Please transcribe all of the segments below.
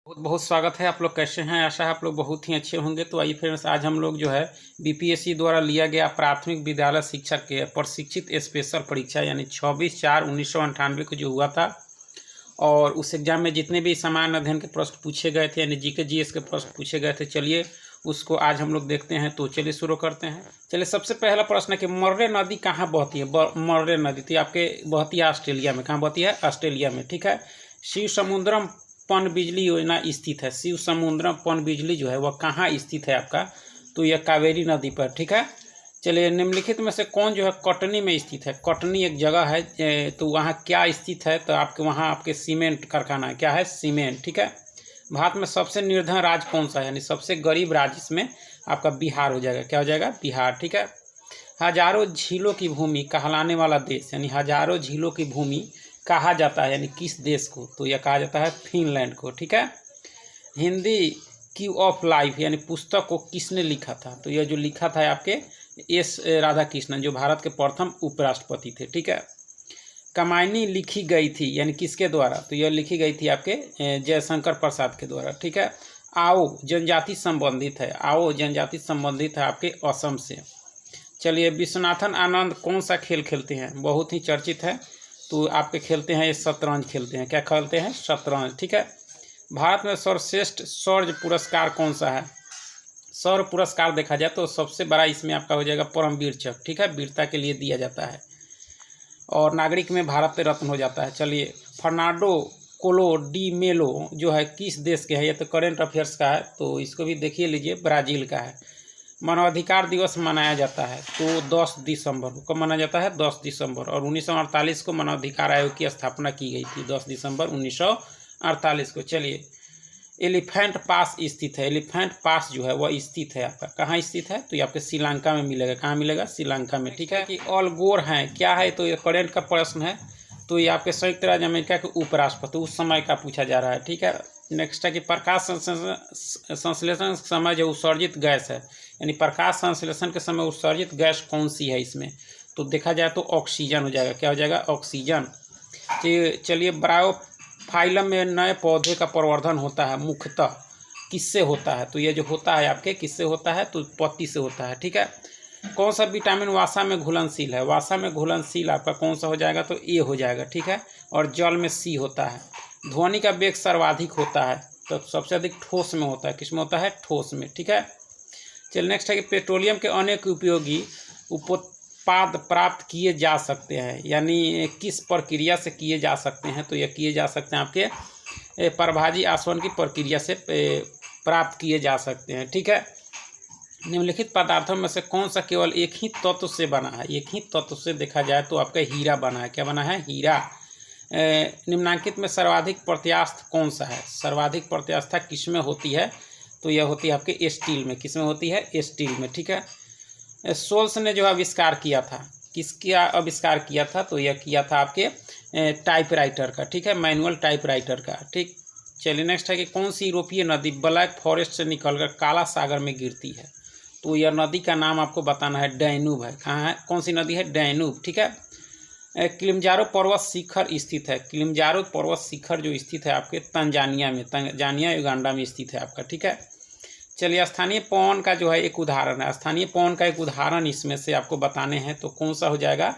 बहुत बहुत स्वागत है। आप लोग कैसे हैं? आशा है आप लोग बहुत ही अच्छे होंगे। तो आइए फ्रेंड्स, आज हम लोग जो है बीपीएससी द्वारा लिया गया प्राथमिक विद्यालय शिक्षक के प्रशिक्षित स्पेशल परीक्षा यानी 26/4/1998 को जो हुआ था, और उस एग्ज़ाम में जितने भी सामान्य अध्ययन के प्रश्न पूछे गए थे यानी जीके जीएस के प्रश्न पूछे गए थे, चलिए उसको आज हम लोग देखते हैं। तो चलिए शुरू करते हैं। चलिए, सबसे पहला प्रश्न है कि मर्रे नदी कहाँ बहती है? मर्रे नदी तो आपके बहती है ऑस्ट्रेलिया में। कहाँ बहती है? ऑस्ट्रेलिया में। ठीक है। शिव समुद्रम पन बिजली योजना स्थित है। शिव समुद्रम पन बिजली जो है वह कहाँ स्थित है आपका? तो यह कावेरी नदी पर। ठीक है। चलिए, निम्नलिखित में से कौन जो है कटनी में स्थित है? कटनी एक जगह है, तो वहाँ क्या स्थित है? तो आपके वहाँ आपके सीमेंट कारखाना है। क्या है? सीमेंट। ठीक है। भारत में सबसे निर्धन राज्य कौन सा है? यानी सबसे गरीब राज्य इसमें आपका बिहार हो जाएगा। क्या हो जाएगा? बिहार। ठीक है। हजारों झीलों की भूमि कहलाने वाला देश, यानी हजारों झीलों की भूमि कहा जाता है यानी किस देश को? तो यह कहा जाता है फिनलैंड को। ठीक है। हिंदी क्यू ऑफ लाइफ यानी पुस्तक को किसने लिखा था? तो यह जो लिखा था आपके एस राधाकृष्णन, जो भारत के प्रथम उपराष्ट्रपति थे। ठीक है। कमायनी लिखी गई थी यानी किसके द्वारा? तो यह लिखी गई थी आपके जयशंकर प्रसाद के द्वारा। ठीक है। आओ जनजाति संबंधित है। आओ जनजाति संबंधित है आपके असम से। चलिए, विश्वनाथन आनंद कौन सा खेल खेलते हैं? बहुत ही चर्चित है। तो आपके खेलते हैं ये शतरंज खेलते हैं। क्या खेलते हैं? शतरंज। ठीक है। भारत में सर्वश्रेष्ठ शौर्य पुरस्कार कौन सा है? शौर्य पुरस्कार देखा जाए तो सबसे बड़ा इसमें आपका हो जाएगा परमवीर चक्र। ठीक है। वीरता के लिए दिया जाता है, और नागरिक में भारत रत्न हो जाता है। चलिए, फर्नांडो कोलो डी मेलो जो है किस देश के है? ये तो करेंट अफेयर्स का है, तो इसको भी देखिए लीजिए, ब्राज़ील का है। मानवाधिकार दिवस मनाया जाता है तो 10 दिसंबर को। कब मनाया जाता है? 10 दिसंबर। और 1948 को मानवाधिकार आयोग की स्थापना की गई थी, 10 दिसंबर 1948 को। चलिए, एलिफेंट पास स्थित है। एलिफेंट पास जो है वह स्थित है आपका कहाँ स्थित है? तो ये आपके श्रीलंका में मिलेगा। कहाँ मिलेगा? श्रीलंका में। ठीक है। कि ऑल गोर हैं क्या है? तो ये करेंट का प्रश्न है। तो ये आपके संयुक्त राज्य अमेरिका के उपराष्ट्रपति उस समय का पूछा जा रहा है। ठीक है। नेक्स्ट है कि प्रकाश संश्लेषण समय जो उत्सर्जित गैस है, यानी प्रकाश संश्लेषण के समय उत्सर्जित गैस कौन सी है इसमें? तो देखा जाए तो ऑक्सीजन हो जाएगा। क्या हो जाएगा? ऑक्सीजन। चलिए, ब्रायोफाइलम में नए पौधे का प्रवर्धन होता है मुख्यतः किससे होता है? तो ये जो होता है आपके किससे होता है? तो पत्ती से होता है। ठीक है। कौन सा विटामिन वसा में घुलनशील है? वसा में घुलनशील आपका कौन सा हो जाएगा? तो ए हो जाएगा। ठीक है। और जल में सी होता है। ध्वनि का वेग सर्वाधिक होता है तो सबसे अधिक ठोस में होता है। किस में होता है? ठोस में। ठीक है। चलिए, नेक्स्ट है कि पेट्रोलियम के अनेक उपयोगी उत्पाद प्राप्त किए जा सकते हैं, यानी किस प्रक्रिया से किए जा सकते हैं? तो यह किए जा सकते हैं आपके परभाजी आसवन की प्रक्रिया से प्राप्त किए जा सकते हैं। ठीक है। निम्नलिखित पदार्थों में से कौन सा केवल एक ही तत्व से बना है? एक ही तत्व से देखा जाए तो आपका हीरा बना है। क्या बना है? हीरा। निम्नांकित में सर्वाधिक प्रत्यास्थ कौन सा है? सर्वाधिक प्रत्यास्थता किस में होती है? तो यह होती है आपके स्टील में। किस में होती है? स्टील में। ठीक है। सोल्स ने जो आविष्कार किया था, किसका आविष्कार किया था? तो यह किया था आपके टाइपराइटर का। ठीक है। मैनुअल टाइपराइटर का। ठीक। चलिए, नेक्स्ट है कि कौन सी यूरोपीय नदी ब्लैक फॉरेस्ट से निकलकर काला सागर में गिरती है? तो यह नदी का नाम आपको बताना है। डैन्यूब है। कहाँ है? कौन सी नदी है? डैन्यूब। ठीक है। किलिमंजारो पर्वत शिखर स्थित है। किलिमंजारो पर्वत शिखर जो स्थित है आपके तंजानिया में। तंजानिया युगांडा में स्थित है आपका। ठीक है। चलिए, स्थानीय पवन का जो है एक उदाहरण है। स्थानीय पवन का एक उदाहरण इसमें से आपको बताने हैं, तो कौन सा हो जाएगा?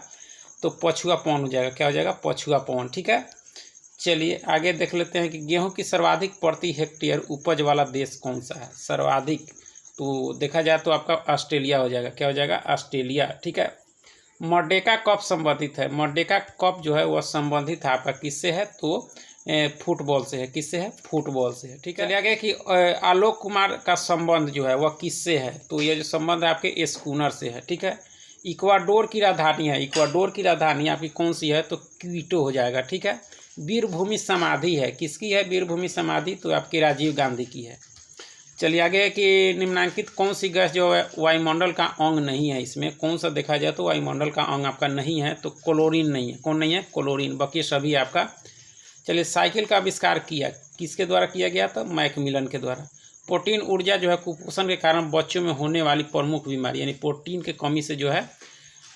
तो पछुआ पवन हो जाएगा। क्या हो जाएगा? पछुआ पवन। ठीक है। चलिए, आगे देख लेते हैं कि गेहूं की सर्वाधिक प्रति हेक्टेयर उपज वाला देश कौन सा है? सर्वाधिक तो देखा जाए तो आपका ऑस्ट्रेलिया हो जाएगा। क्या हो जाएगा? ऑस्ट्रेलिया। ठीक है। मर्डेका कप संबंधित है। मर्डेका कप जो है वह संबंधित है आपका किससे है? तो फुटबॉल से है। किससे है? फुटबॉल से है। ठीक है। चलिए आगे कि आलोक कुमार का संबंध जो है वह किससे है? तो ये जो संबंध है आपके स्कूनर से है। ठीक है। इक्वाडोर की राजधानी है। इक्वाडोर की राजधानी आपकी कौन सी है? तो क्विटो हो जाएगा। ठीक है। वीरभूमि समाधि है। किसकी है वीरभूमि समाधि? तो आपके राजीव गांधी की है। चलिए आगे कि निम्नांकित कौन सी गैस जो है वायुमंडल का अंग नहीं है? इसमें कौन सा देखा जाए तो वायुमंडल का अंग आपका नहीं है? तो क्लोरीन नहीं है। कौन नहीं है? क्लोरीन। बाकी सभी आपका। चलिए, साइकिल का आविष्कार किया किसके द्वारा किया गया था? मैकमिलन के द्वारा। प्रोटीन ऊर्जा जो है कुपोषण के कारण बच्चों में होने वाली प्रमुख बीमारी, यानी प्रोटीन की कमी से जो है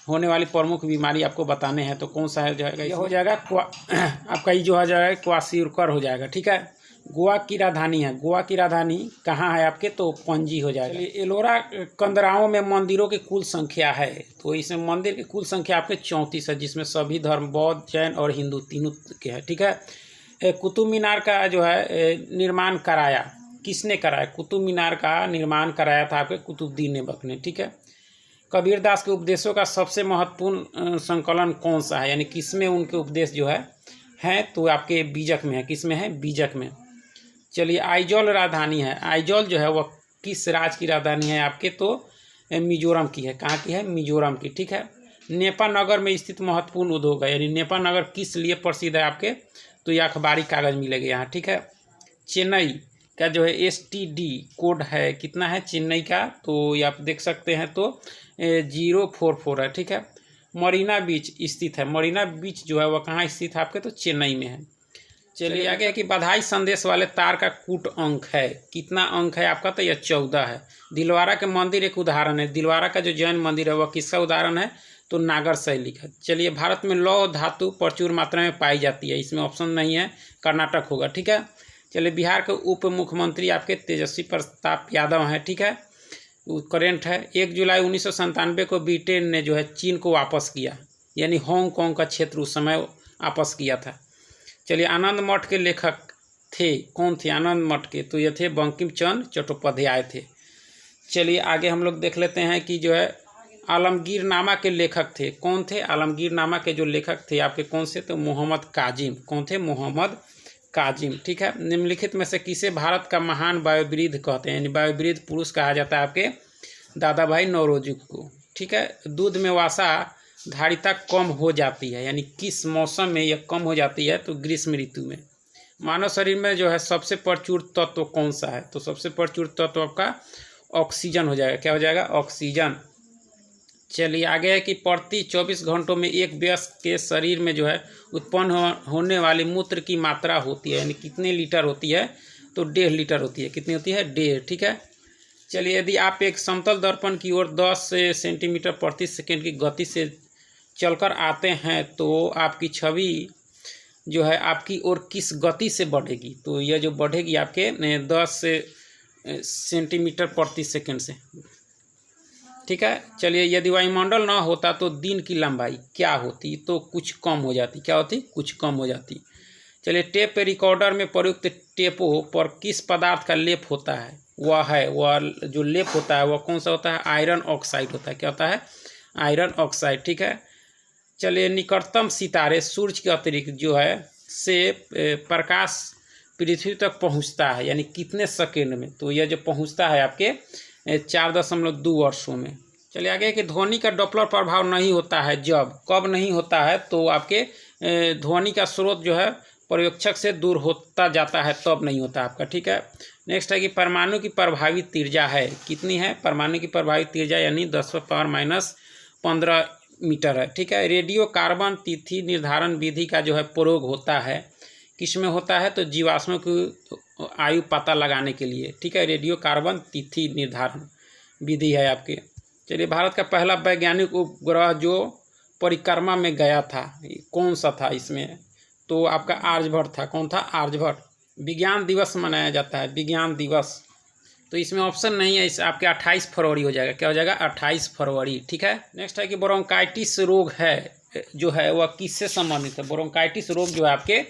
होने वाली प्रमुख बीमारी आपको बताने हैं, तो कौन सा है जाएगा? ये हो जाएगा आपका ये जो हो जाएगा क्वाशियोकर हो जाएगा। ठीक है। गोवा की राजधानी है। गोवा की राजधानी कहाँ है आपके, तो पणजी हो जाएगा। चलिए एलोरा कंदराओं में मंदिरों की कुल संख्या है, तो इसमें मंदिर की कुल संख्या आपके 34 है, जिसमें सभी धर्म बौद्ध जैन और हिंदू तीनों के हैं, ठीक है। कुतुब मीनार का जो है निर्माण कराया, किसने कराया? कुतुब मीनार का निर्माण कराया था आपके कुतुबुद्दीन ऐबक ने, ठीक है। कबीरदास के उपदेशों का सबसे महत्वपूर्ण संकलन कौन सा है, यानी किसमें उनके उपदेश जो है तो आपके बीजक में है। किसमें है? बीजक में। चलिए आइजॉल राजधानी है, आइजॉल जो है वह किस राज्य की राजधानी है आपके, तो मिजोरम की है। कहाँ की है? मिजोरम की, ठीक है। नेपानगर में स्थित महत्वपूर्ण उद्योग है, यानी नेपानगर किस लिए प्रसिद्ध है आपके, तो ये अखबारी कागज मिलेगा यहाँ, ठीक है। चेन्नई का जो है STD कोड है, कितना है चेन्नई का, तो ये आप देख सकते हैं तो 044 है, ठीक है। मरीना बीच स्थित है, मरीना बीच जो है वह कहाँ स्थित है आपके, तो चेन्नई में है। चलिए आगे है कि बधाई संदेश वाले तार का कूट अंक है, कितना अंक है आपका, तो यह 14 है। दिलवारा के मंदिर एक उदाहरण है, दिलवारा का जो जैन मंदिर है वह किसका उदाहरण है, तो नागर शैली का। चलिए भारत में लौह धातु प्रचुर मात्रा में पाई जाती है, इसमें ऑप्शन नहीं है, कर्नाटक होगा, ठीक है। चलिए बिहार के उप मुख्यमंत्री आपके तेजस्वी प्रताप यादव हैं, ठीक है, करेंट है। 1 जुलाई 1997 को ब्रिटेन ने जो है चीन को वापस किया, यानी हांगकांग का क्षेत्र उस समय वापस किया था। चलिए आनंद मठ के लेखक थे, कौन थे आनंद मठ के, तो ये थे बंकिम चंद्र चट्टोपाध्याय थे। चलिए आगे हम लोग देख लेते हैं कि जो है आलमगीर नामा के लेखक थे, कौन थे? आलमगीर नामा के जो लेखक थे आपके कौन से, तो मोहम्मद काजिम। कौन थे? मोहम्मद काजिम, ठीक है। निम्नलिखित में से किसे भारत का महान वायुवीर कहते हैं, यानी वायुवीर पुरुष कहा जाता है आपके दादा भाई नौरोजी को, ठीक है। दूध में वसा धारिता कम हो जाती है, यानी किस मौसम में यह कम हो जाती है, तो ग्रीष्म ऋतु में। मानव शरीर में जो है सबसे प्रचुर तत्व कौन सा है, तो सबसे प्रचुर तत्व आपका ऑक्सीजन हो जाएगा। क्या हो जाएगा? ऑक्सीजन। चलिए आगे है कि प्रति 24 घंटों में एक वयस्क के शरीर में जो है उत्पन्न होने वाली मूत्र की मात्रा होती है, यानी कितने लीटर होती है, तो 1.5 लीटर होती है। कितनी होती है? 1.5, ठीक है। चलिए यदि आप एक समतल दर्पण की ओर 10 सेंटीमीटर प्रति सेकंड की गति से चलकर आते हैं तो आपकी छवि जो है आपकी ओर किस गति से बढ़ेगी, तो यह जो बढ़ेगी आपके 10 सेंटीमीटर प्रति सेकंड से, ठीक है। चलिए यदि वायुमंडल ना होता तो दिन की लंबाई क्या होती, तो कुछ कम हो जाती। क्या होती? कुछ कम हो जाती। चलिए टेप रिकॉर्डर में प्रयुक्त टेपों पर किस पदार्थ का लेप होता है, वह जो लेप होता है वह कौन सा होता है? आयरन ऑक्साइड होता है। क्या होता है? आयरन ऑक्साइड, ठीक है। चलिए निकटतम सितारे सूर्य के अतिरिक्त जो है से प्रकाश पृथ्वी तक पहुंचता है, यानी कितने सेकेंड में, तो यह जो पहुंचता है आपके 4.2 वर्षों में। चलिए आगे कि ध्वनि का डॉपलर प्रभाव नहीं होता है, जब कब नहीं होता है, तो आपके ध्वनि का स्रोत जो है पर्यवेक्षक से दूर होता जाता है तब नहीं होता आपका, ठीक है। नेक्स्ट है कि परमाणु की प्रभावित त्रिज्या है, कितनी है? परमाणु की प्रभावित त्रिज्या यानी 10⁻⁻15 मीटर है, ठीक है। रेडियो कार्बन तिथि निर्धारण विधि का जो है प्रयोग होता है, किस में होता है, तो जीवाश्मों की आयु पता लगाने के लिए, ठीक है। रेडियो कार्बन तिथि निर्धारण विधि है आपके। चलिए भारत का पहला वैज्ञानिक उपग्रह जो परिक्रमा में गया था कौन सा था इसमें, तो आपका आर्यभट्ट था। कौन था? आर्यभट्ट। विज्ञान दिवस मनाया जाता है, विज्ञान दिवस, तो इसमें ऑप्शन नहीं है, इस आपके 28 फरवरी हो जाएगा। क्या हो जाएगा? 28 फरवरी, ठीक है। नेक्स्ट है कि ब्रोंकाइटिस रोग है जो है वह किससे संबंधित है? ब्रोंकाइटिस रोग जो है आपके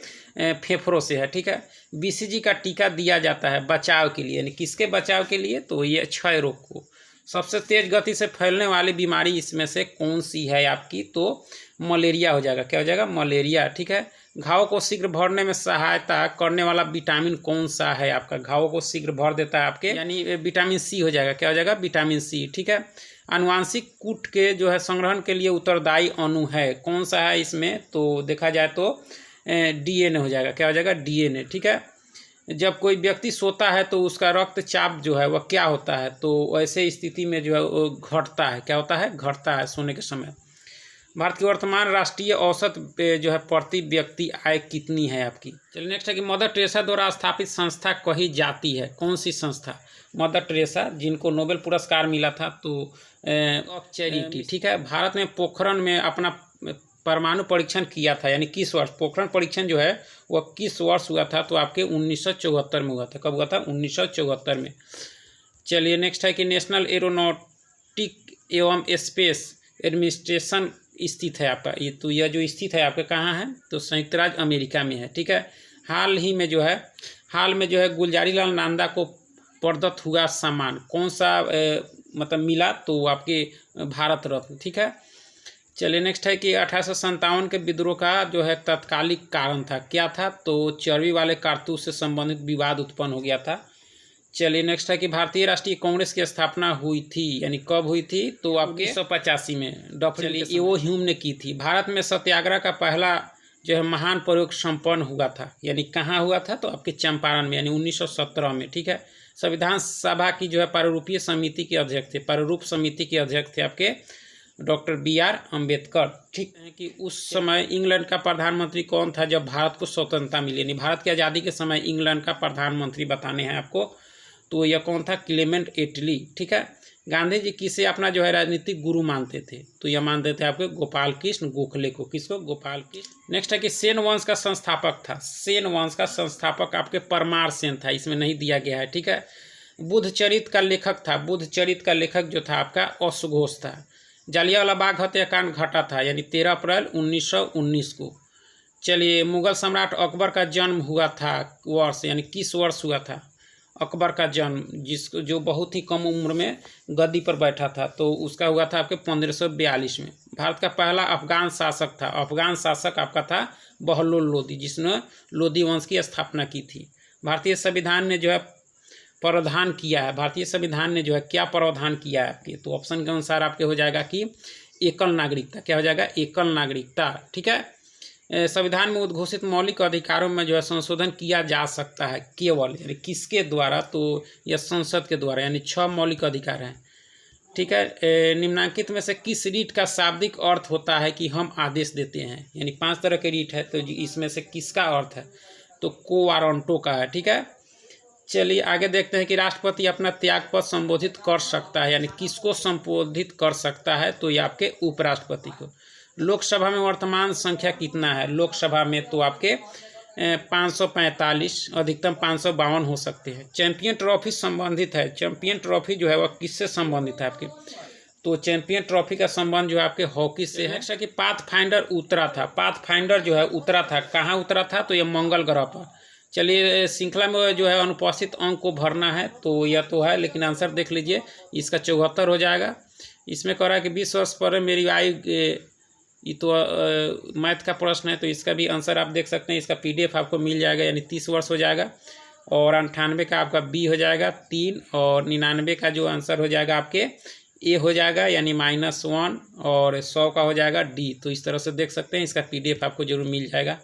फेफड़ों से है, ठीक है। BCG का टीका दिया जाता है बचाव के लिए, यानी किसके बचाव के लिए, तो ये क्षय रोग को। सबसे तेज गति से फैलने वाली बीमारी इसमें से कौन सी है आपकी, तो मलेरिया हो जाएगा। क्या हो जाएगा? मलेरिया, ठीक है। घाव को शीघ्र भरने में सहायता करने वाला विटामिन कौन सा है आपका, घाव को शीघ्र भर देता है आपके, यानी विटामिन C हो जाएगा। क्या हो जाएगा? विटामिन C, ठीक है। आनुवांशिक कूट के जो है संग्रहण के लिए उत्तरदायी अणु है, कौन सा है इसमें, तो देखा जाए तो DNA हो जाएगा। क्या हो जाएगा? DNA, ठीक है। जब कोई व्यक्ति सोता है तो उसका रक्तचाप जो है वह क्या होता है, तो ऐसे स्थिति में जो है वो घटता है। क्या होता है? घटता है सोने के समय। भारत की वर्तमान राष्ट्रीय औसत जो है प्रति व्यक्ति आय कितनी है आपकी। चलिए नेक्स्ट है कि मदर टेरेसा द्वारा स्थापित संस्था कही जाती है, कौन सी संस्था? मदर टेरेसा जिनको नोबेल पुरस्कार मिला था, तो चैरिटी, ठीक है। भारत में पोखरण में अपना परमाणु परीक्षण किया था, यानी किस वर्ष पोखरण परीक्षण जो है वह किस वर्ष हुआ था? तो आपके 1974 में हुआ था। कब हुआ था? 1974 में। चलिए नेक्स्ट है कि नेशनल एरोनॉटिक एवं स्पेस एडमिनिस्ट्रेशन स्थित है आपका ये, तो यह जो स्थित है आपके कहाँ है? तो संयुक्त राज्य अमेरिका में है, ठीक है। हाल में जो है गुलजारीलाल नंदा को प्रदत्त हुआ सम्मान कौन सा मतलब मिला? तो आपके भारत रत्न, ठीक है। चलिए नेक्स्ट है कि 1857 के विद्रोह का जो है तत्कालिक कारण था, क्या था? तो चर्बी वाले कारतूस से संबंधित विवाद उत्पन्न हो गया था। चलिए नेक्स्ट है कि भारतीय राष्ट्रीय कांग्रेस की स्थापना हुई थी, यानी कब हुई थी? तो आपके 1985 में डॉक्टर ईओ ह्यूम ने की थी। भारत में सत्याग्रह का पहला जो है महान प्रयोग संपन्न हुआ था, यानी कहाँ हुआ था? तो आपके चंपारण में, यानी 1917 में, ठीक है। संविधान सभा की जो है प्रारूपीय समिति के अध्यक्ष थे, प्रारूप समिति के अध्यक्ष थे आपके डॉक्टर BR अम्बेडकर, ठीक है। कि उस समय इंग्लैंड का प्रधानमंत्री कौन था जब भारत को स्वतंत्रता मिली? यानी भारत की आज़ादी के समय इंग्लैंड का प्रधानमंत्री बताने हैं आपको, तो यह कौन था? क्लेमेंट एटली, ठीक है। गांधी जी किसे अपना जो है राजनीतिक गुरु मानते थे? तो यह मानते थे आपके गोपाल कृष्ण गोखले को। किसको? गोपाल कृष्ण। नेक्स्ट है कि सेन वंश का संस्थापक था, सेन वंश का संस्थापक आपके परमार सेन था, इसमें नहीं दिया गया है, ठीक है। बुद्ध चरित्र का लेखक था, बुद्ध चरित्र का लेखक जो था आपका अशोघोष था। जालियांवाला बाग हत्याकांड घटा था, यानी 13 अप्रैल 1919 को। चलिए मुगल सम्राट अकबर का जन्म हुआ था वर्ष, यानी किस वर्ष हुआ था अकबर का जन्म? जिसको जो बहुत ही कम उम्र में गद्दी पर बैठा था, तो उसका हुआ था आपके 1542 में। भारत का पहला अफगान शासक था, अफगान शासक आपका था बहलोल लोदी, जिसने लोदी वंश की स्थापना की थी। भारतीय संविधान ने जो है प्रावधान किया है, भारतीय संविधान ने जो है क्या प्रावधान किया है आपके? तो ऑप्शन के अनुसार आपके हो जाएगा कि एकल नागरिकता। क्या हो जाएगा? एकल नागरिकता, ठीक है। संविधान में उद्घोषित मौलिक अधिकारों में जो है संशोधन किया जा सकता है केवल, यानी किसके द्वारा? तो यह संसद के द्वारा, यानी 6 मौलिक अधिकार हैं, ठीक है। निम्नांकित में से किस रीट का शाब्दिक अर्थ होता है कि हम आदेश देते हैं? यानी 5 तरह के रीट है, तो इसमें से किसका अर्थ है? तो को वारंटो का है, ठीक है। चलिए आगे देखते हैं कि राष्ट्रपति अपना त्यागपत्र संबोधित कर सकता है, यानी किसको संबोधित कर सकता है? तो ये आपके उपराष्ट्रपति को। लोकसभा में वर्तमान संख्या कितना है? लोकसभा में तो आपके 545, अधिकतम 552 हो सकते हैं। चैंपियन ट्रॉफी संबंधित है, चैंपियन ट्रॉफी जो है वह किससे संबंधित है आपके? तो चैंपियन ट्रॉफी का संबंध जो है आपके हॉकी से है। जैसा कि पाथफाइंडर उतरा था, पाथफाइंडर जो है उतरा था, कहाँ उतरा था? तो यह मंगल ग्रह पर। चलिए श्रृंखला में जो है अनुपस्थित अंक को भरना है, तो यह तो है, लेकिन आंसर देख लीजिए, इसका 74 हो जाएगा। इसमें कह रहा है कि 20 वर्ष पर मेरी आयु, ये तो मैथ का प्रश्न है, तो इसका भी आंसर आप देख सकते हैं, इसका PDF आपको मिल जाएगा, यानी 30 वर्ष हो जाएगा। और 98 का आपका B हो जाएगा 3, और 99 का जो आंसर हो जाएगा आपके A हो जाएगा, यानी -1, और 100 का हो जाएगा D। तो इस तरह से देख सकते हैं, इसका PDF आपको जरूर मिल जाएगा।